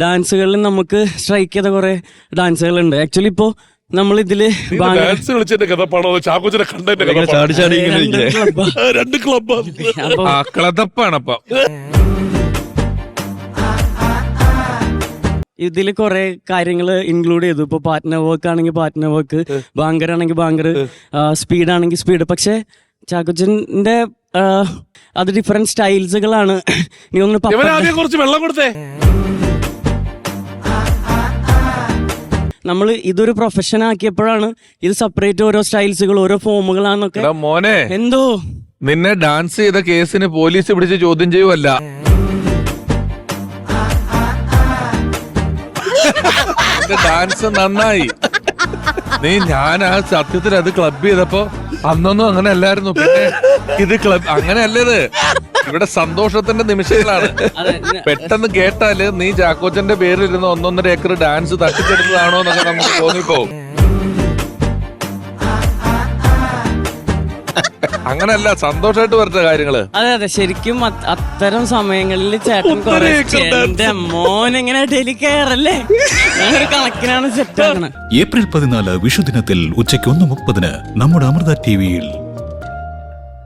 ഡാൻസുകളിൽ നമുക്ക് സ്ട്രൈക്ക് ചെയ്ത കുറെ ഡാൻസുകളുണ്ട്. ആക്ച്വലി ഇപ്പോ നമ്മളിതില് ഡാൻസ് കളിച്ചതിന്റെ കഥപ്പാണോ ചാക്കോച്ചനെ കണ്ടതിന്റെ രണ്ട് ക്ലബ്ബാണ്. ഇതിൽ കുറെ കാര്യങ്ങൾ ഇൻക്ലൂഡ് ചെയ്തു. ഇപ്പൊ പാർട്ട്നർ വർക്ക് ആണെങ്കിൽ പാർട്ട്നർ വർക്ക്, ബാങ്കർ ആണെങ്കിൽ ബാങ്കർ, സ്പീഡ് ആണെങ്കിൽ സ്പീഡ്. പക്ഷെ ചാക്കോച്ചന്റെ അത് ഡിഫറെന്റ് സ്റ്റൈൽസുകളാണ്. നീ ഒന്ന് കുറച്ച് വെള്ളം കൊടുത്തേ. നമ്മൾ ഇതൊരു പ്രൊഫഷൻ ആക്കിയപ്പോഴാണ് ഇത് സെപ്പറേറ്റ് ഓരോ സ്റ്റൈൽസുകൾ ഓരോ ഫോമുകളാന്നൊക്കെ. മോനെ എന്തോ നിന്നെ ഡാൻസ് ചെയ്ത കേസിന് പോലീസ് പിടിച്ച് ചോദ്യം ചെയ്യുവല്ല. ഡാൻസ് നന്നായി. ഞാൻ ആ സത്യത്തിൽ അത് ക്ലബ് ചെയ്തപ്പോ അന്നൊന്നും അങ്ങനെ അല്ലായിരുന്നു. പിന്നെ ഇത് ക്ലബ് അങ്ങനെയല്ലേത്. ഇവിടെ സന്തോഷത്തിന്റെ നിമിഷങ്ങളാണ്. പെട്ടെന്ന് കേട്ടാല് നീ ചാക്കോച്ചന്റെ പേരിലിരുന്ന് 1.5 ഏക്കർ ഡാൻസ് തട്ടിച്ചെടുത്തതാണോ എന്നൊക്കെ നമുക്ക് തോന്നിപ്പോവും. അങ്ങനല്ല, സന്തോഷമായിട്ട് വരട്ടെ കാര്യങ്ങള്. അതെ അതെ, ശരിക്കും അത്തരം സമയങ്ങളിൽ ചേട്ടൻ എന്റെ മോൻ എങ്ങനെ ഡെയിലി കയറല്ലേ ഒരു കണക്കിനാണ് സെറ്റ് ആക്കണത്. ഏപ്രിൽ 14 വിഷുദിനത്തിൽ ഉച്ചയ്ക്ക് 1:30 നമ്മുടെ അമൃത ടിവിയിൽ.